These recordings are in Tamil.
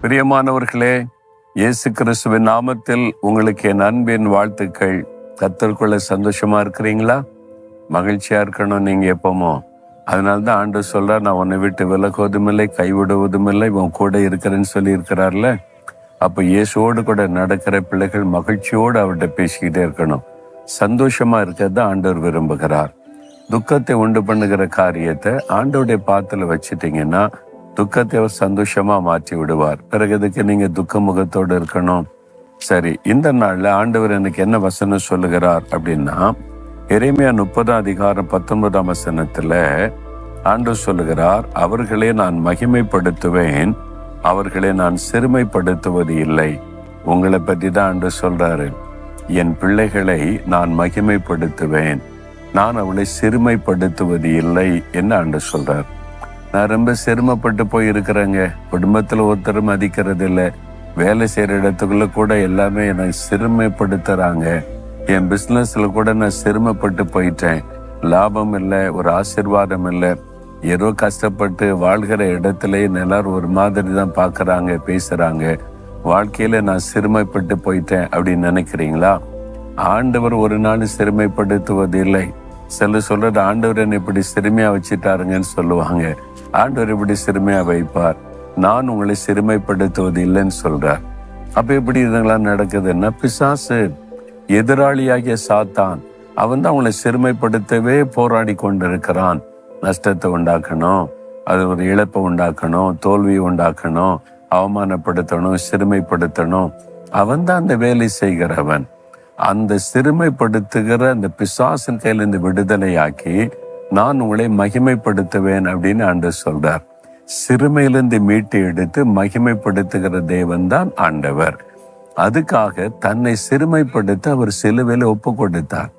பிரியமானவர்களே, இயேசு கிறிஸ்துவின் நாமத்தில் உங்களுக்கு என் அன்பின் வாழ்த்துக்கள். கர்த்தருக்குள்ள சந்தோஷமா இருக்கிறீங்களா? மகிழ்ச்சியா இருக்கணும் நீங்க எப்பமோ. அதனால்தான் ஆண்டவர் சொல்றார், நான் உன்னை விட்டு விலகுவதும் இல்லை, கைவிடுவதும் இல்லை, உன் கூட இருக்கிறேன்னு சொல்லி இருக்கிறார்ல. அப்ப இயேசுவோடு கூட நடக்கிற பிள்ளைகள் மகிழ்ச்சியோடு அவர்கிட்ட பேசிக்கிட்டே இருக்கணும். சந்தோஷமா இருக்கிறத ஆண்டவர் விரும்புகிறார். துக்கத்தை உண்டு பண்ணுகிற காரியத்தை ஆண்டவருடைய பாத்துல வச்சுட்டீங்கன்னா துக்கத்தை அவர் சந்தோஷமா மாற்றி விடுவார். பிறகு இதுக்கு நீங்க துக்க முகத்தோடு இருக்கணும். சரி, இந்த நாள்ல ஆண்டவர் எனக்கு என்ன வசனம் சொல்லுகிறார் அப்படின்னா, எரேமியா 30:19 ஆண்டவர் சொல்லுகிறார், அவர்களே நான் மகிமைப்படுத்துவேன், அவர்களை நான் சிறுமைப்படுத்துவது இல்லை. உங்களை பற்றி தான் ஆண்டவர் சொல்றாரு. என் பிள்ளைகளை நான் மகிமைப்படுத்துவேன், நான் அவளை சிறுமைப்படுத்துவது இல்லை என்று ஆண்டவர் சொல்றார். நான் ரொம்ப சிரமப்பட்டு போயிருக்கிறேங்க. குடும்பத்தில் ஒருத்தரும் மதிக்கிறது இல்லை. வேலை செய்கிற இடத்துக்குள்ள கூட எல்லாமே என்னை சிறுமைப்படுத்துறாங்க. என் பிஸ்னஸ்ல கூட நான் சிரமப்பட்டு போயிட்டேன். லாபம் இல்லை, ஒரு ஆசீர்வாதம் இல்லை. ஏதோ கஷ்டப்பட்டு வாழ்கிற இடத்துல எல்லாரும் ஒரு மாதிரி தான் பார்க்குறாங்க, பேசுகிறாங்க. வாழ்க்கையில் நான் சிறுமைப்பட்டு போயிட்டேன் அப்படின்னு நினைக்கிறீங்களா? ஆண்டவர் ஒரு நாள் சிறுமைப்படுத்துவது இல்லை. சிலர் சொல்றது, ஆண்டவர் என்னை இப்படி சிறுமையா வச்சுட்டாருங்கன்னு சொல்லுவாங்க. ஆண்டவர் இப்படி சிறுமையா வைப்பார், நான் உங்களை சிறுமைப்படுத்துவது இல்லைன்னு சொல்றார். அப்ப எப்படி இதெல்லாம் நடக்குதுன்னா, பிசாசு எதிராளியாகிய சாத்தான் அவன் தான் அவங்களை சிறுமைப்படுத்தவே போராடி கொண்டிருக்கிறான். நஷ்டத்தை உண்டாக்கணும், அது ஒரு இழப்பை உண்டாக்கணும், தோல்வியை உண்டாக்கணும், அவமானப்படுத்தணும், சிறுமைப்படுத்தணும். அவன் தான் அந்த வேலை செய்கிறவன். அந்த சிறுமைப்படுத்துகிற அந்த பிசாசின் கையில இந்த விடுதலையாக்கி நான் உங்களை மகிமைப்படுத்துவேன் அப்படின்னு ஆண்டவர் சொல்றார். சிறுமையிலிருந்து மீட்டு எடுத்து மகிமைப்படுத்துகிற தேவன் தான் ஆண்டவர். அதுக்காக தன்னை சிறுமைப்படுத்த அவர் சிலுவையில ஒப்பு கொடுத்தார்.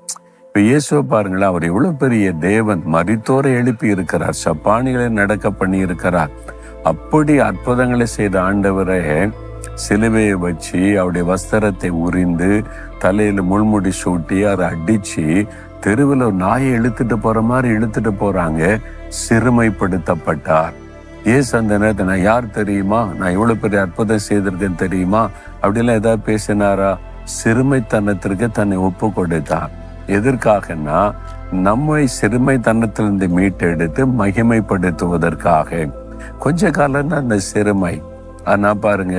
இப்ப இயேசுவை பாருங்களேன், அவர் எவ்வளவு பெரிய தேவன். மரித்தோரை எழுப்பி இருக்கிறார், சப்பானிகளை நடக்க பண்ணி இருக்கிறார். அப்படி அற்புதங்களை செய்த ஆண்டவரை சிலுவையை வச்சு அவருடைய வஸ்திரத்தை உரிந்து தலையில முள்முடி சூட்டி அதை அடிச்சு தெருவில் ஒரு நாயை இழுத்துட்டு போற மாதிரி இழுத்துட்டு போறாங்க. சிறுமைப்படுத்தப்பட்டார். ஏசு அந்த நேரத்தை, நான் யார் தெரியுமா, நான் இவ்வளவு பெரிய அற்புதம் செய்திருக்கேன் தெரியுமா அப்படிலாம் ஏதாவது பேசினாரா? சிறுமைத்தனத்திற்கு தன்னை ஒப்பு கொடுத்தார். எதற்காகனா, நம்மை சிறுமைத்தனத்திலிருந்து மீட்டெடுத்து மகிமைப்படுத்துவதற்காக. கொஞ்ச காலம் தான் அந்த சிறுமை. ஆனா பாருங்க,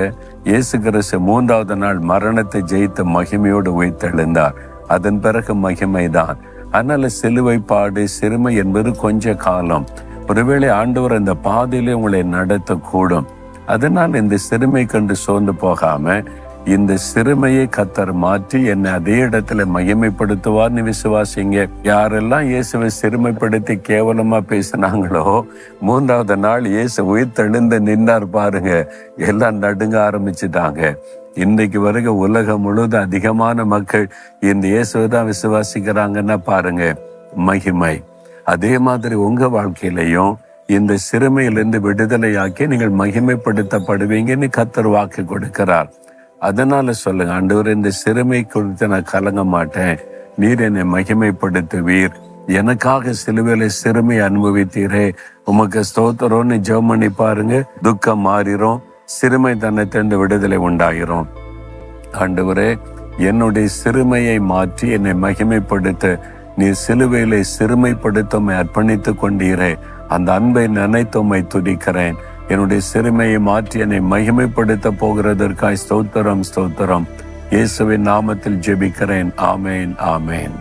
இயேசு கிறிஸ்து 3வது நாள் மரணத்தை ஜெயித்த மகிமையோடு உயிர்த்தெழுந்தார். அதன் பிறகு மகிமைதான். அதனால சிலுவை பாடு, சிறுமை என்பது கொஞ்ச காலம். ஒருவேளை ஆண்டவர் அந்த பாதையிலே உங்களை நடத்தக்கூடும். அதனால் இந்த சிறுமை கண்டு சோர்ந்து போகாம, இந்த சிறுமையை கர்த்தர் மாற்றி என்னை அதே இடத்துல மகிமைப்படுத்துவார்னு விசுவாசிங்க. யாரெல்லாம் இயேசுவை சிறுமைப்படுத்தி கேவலமா பேசினாங்களோ, 3வது நாள் இயேசு உயிர்த்தெழுந்து நின்னார் பாருங்க. எல்லாம் நடுங்க ஆரம்பிச்சுட்டாங்க. இன்றைக்கு வரைக்கும் உலகம் முழுவதும் அதிகமான மக்கள் இந்த இயேசுவை தான் விசுவாசிக்கிறாங்கன்னா பாருங்க, மகிமை. அதே மாதிரி உங்க வாழ்க்கையிலையும் இந்த சிறுமையிலிருந்து விடுதலையாக்கி நீங்கள் மகிமைப்படுத்தப்படுவீங்கன்னு கர்த்தர் வாக்கு கொடுக்கிறார். அதனால சொல்லுங்க, ஆண்டவர், இந்த சிறுமை குறித்து நான் கலங்க மாட்டேன், நீர் என்னை மகிமைப்படுத்துவீர், எனக்காக சிலுவையில சிறுமை அனுபவித்தீரே, உமக்கு ஸ்தோத்திரம்னு ஜெபம் பண்ணி பாருங்க. துக்கம் மாறிடும், சிறுமை தன்னை விடுதலை உண்டாயிரும். ஆண்டவரே, என்னுடைய சிறுமையை மாற்றி என்னை மகிமைப்படுத்த நீ சிலுவையிலே சிறுமைப்படுத்த அர்ப்பணித்து கொண்டீரே, அந்த அன்பை நினைத்து துதிக்கிறேன். என்னுடைய சிறுமையை மாற்றி என்னை மகிமைப்படுத்த போகிறதற்காய் ஸ்தோத்திரம், ஸ்தோத்திரம். இயேசுவின் நாமத்தில் ஜெபிக்கிறேன். ஆமேன், ஆமேன்.